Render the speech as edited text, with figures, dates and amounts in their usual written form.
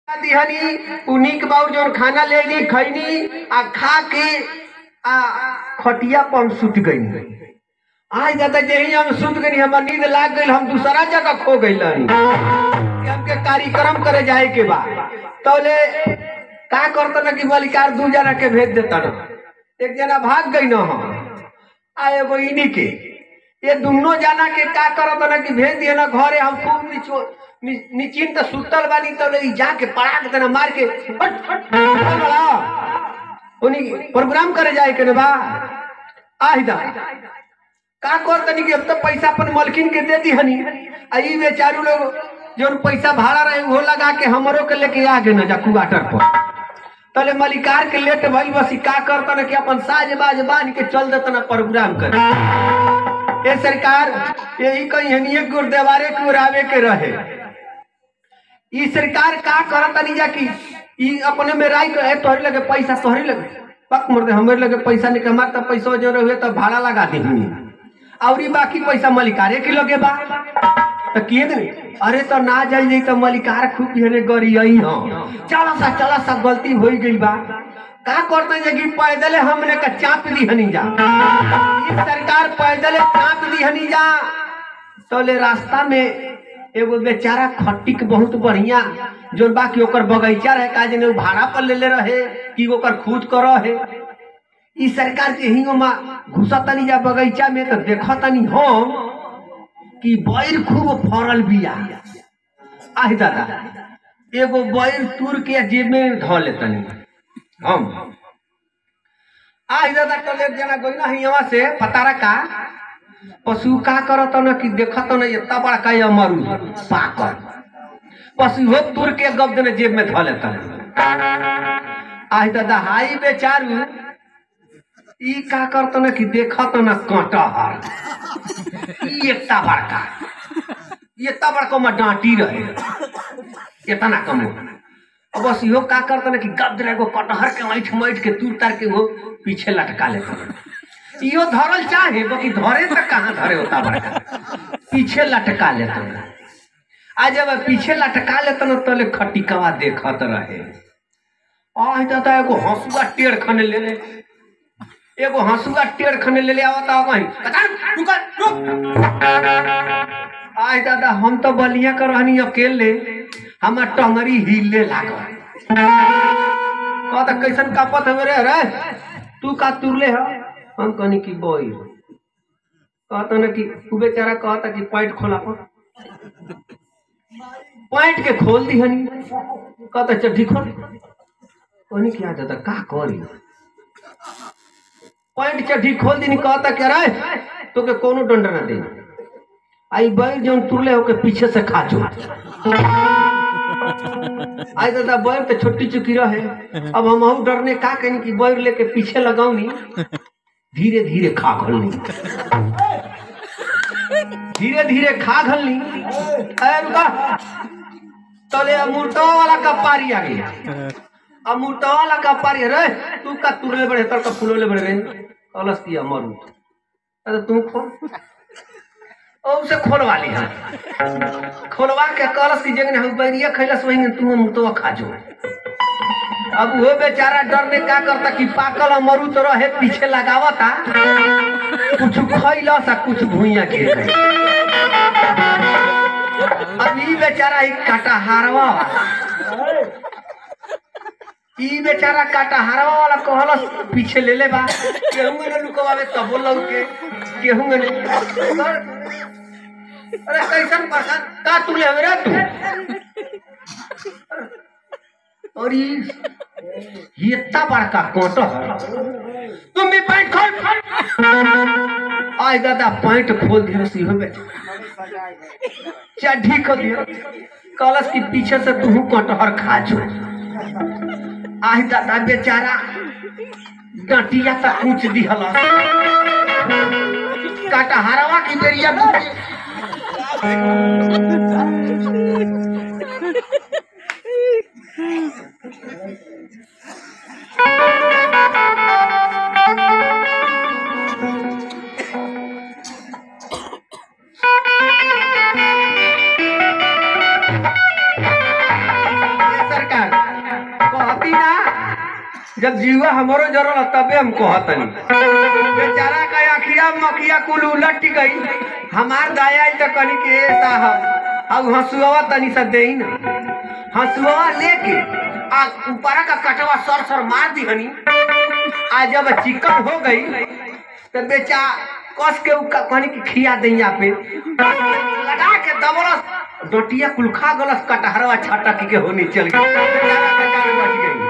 दिहनी उन्हीं के बाबू जो खाना ले ली खैनी आ खा के आ खटिया पर हम सुत गई। आज जाता जही हम सुत गई, हमार नींद लाग गई, हम दूसरा जगह खो गई। हमके कार्यक्रम करे जाए के बाद तौले का करता ना कि मलिकार 2 जना के भेज देता ना, 1 जना भाग गई ना आ एगो इन्हीं के ये दोनों जना के का करता ना कि भेज दिए ना घरे। हम खूब निश्चिंत सुतल बानी तो जाके पड़ा के तना मार के प्रोग्राम करे जाए के बा। आहिदा का कर तनी कि अब तो पैसा अपन मलकिन के दे दी हनी, आई बेचारू लोग जो पैसा भाड़ा रहे वो लगा के हमरो के लेके आ गए ना जा क्वार्टर पर। तले मलिकार के लेट भई बस का करता ना कि अपन साज बाज बांध के चल देता ना प्रोग्राम करे। ये सरकार यही कहीं हनिए गुरुद्वारे के उड़ावे के रहे। ई सरकार का करता नहीं जा कि ई अपने में राय के तोहरे लगे पैसा तोहरे लगे पक मरदे हमारे लगे पैसा नहीं कमा तब पैसा जो रहे तो भाड़ा लगा दी और बाकी पैसा मलिकारे के लगे बा तो किए दे। अरे तो ना जाइए तो मलिकार खूब हेने गरी आई हाँ चला सा गलती हो गई बा। का करते हैं कि पैदले हमने का चाप दी हनी जा, सरकार पैदले चाप दी हनी जा। तो ले रास्ता में एगो बेचारा खट्टिक बहुत बढ़िया जो बाकी ओकर बगीचा रहे का जने भाड़ा पर ले रहे कि ओकर खुद कर है। ई सरकार के हिंगो में घुसा तनी जा बगीचा में तो देखा तनी हम कि बैर खूब फरल बिया। आह दादा एगो बैर तुर के जेब में धो लेतनी हम। आज दादा तो ले जना गई ना हियावा से पतारा का पशु का करत न कि देखत न इतना बड़का अमरू पाकर पशु हो तुर के गब देने जेब में धो लेता। आज दादा हाई बेचारू ई का करत न कि देखत न कटहर इतना बड़का में डांटी रहे इतना कम। अब बस यो का करता ना कि गब एगो कटहर के ऐठ मैठ के तूर तार के वो पीछे लटका लेता। यो धरल चाहे बाकी धरे तक कहाँ धरे होता बड़का पीछे लटका लेता। आज जब पीछे लटका लेता ना तो खटिकवा देखत रहे। आज दादा एगो हंसुआ टेढ़ खने ले ले एगो हंसुआ टेढ़ खने ले आवता कहीं आज दादा हम तो बलिया कर रहनी अकेले हमार टंगरी हिले लागल कहता कैसन कापत है रे तू का तुरले है। हम कहनी कि बोई कहता ना कि तू बेचारा कहता कि पैंट खोला पर पैंट के खोल दी हनी कहता चड्ढी खोल कहनी क्या दादा का करी पैंट चड्ढी खोल दी कहता क्या रे तो के कोनो दंड ना दे आई बैल जो तुरले होके पीछे से खाचो। आज दादा बैल तो छोटी चुकी रहे। अब हम डरने का कहनी कि बैल लेके पीछे लगाऊनी धीरे धीरे खा घलनी धीरे धीरे खा घलनी तले अमूर्ता वाला का पारी आ गया। अमूर्ता वाला का पारी रे तू का तुरले बड़े तर का फूलोले बड़े रे अलस किया मरू अरे तू खोल और उसे खोलवा ली खोलवा के कलश की जगह हम बैरिया खैलस वही तू मुतवा खा जो। अब वो बेचारा डर ने क्या करता कि पाकल अमरू तो रहे पीछे लगावता कुछ खैला सा कुछ भूइया गिर गई। अब ई बेचारा ही काटाहारवा ई बेचारा काटाहारवा वाला कहलस पीछे ले बा केहू ने लुकवावे तब लग के केहू ने अरे कैसन पसंद का तू ले रे तू और ये इतना बड़का कोटो तुम भी पैंट खोल आज दादा पैंट खोल दियो सी हो चड्ढी खोल दियो कलश की पीछे से तू कटहर खा जो। आज दादा बेचारा डटिया तक पूछ दिहल कटहरवा की बेरिया सरकार कहती ना जब जीवा हमारो जरूर तबे हम कहतनी बेचारा का आखिया मखिया कुल उलट गई हमार दाया तो कनी के साहब अब हंसुआ तनी सा दे ना हंसुआ लेके आ ऊपरा का कटवा सर सर मार दी हनी आ जब चिकन हो गई तो बेचा कस के कनी की खिया दैया पे लगा के दबरस डोटिया कुल खा गलस कटहरवा छटक के होनी चल गई बेचारा बच गई।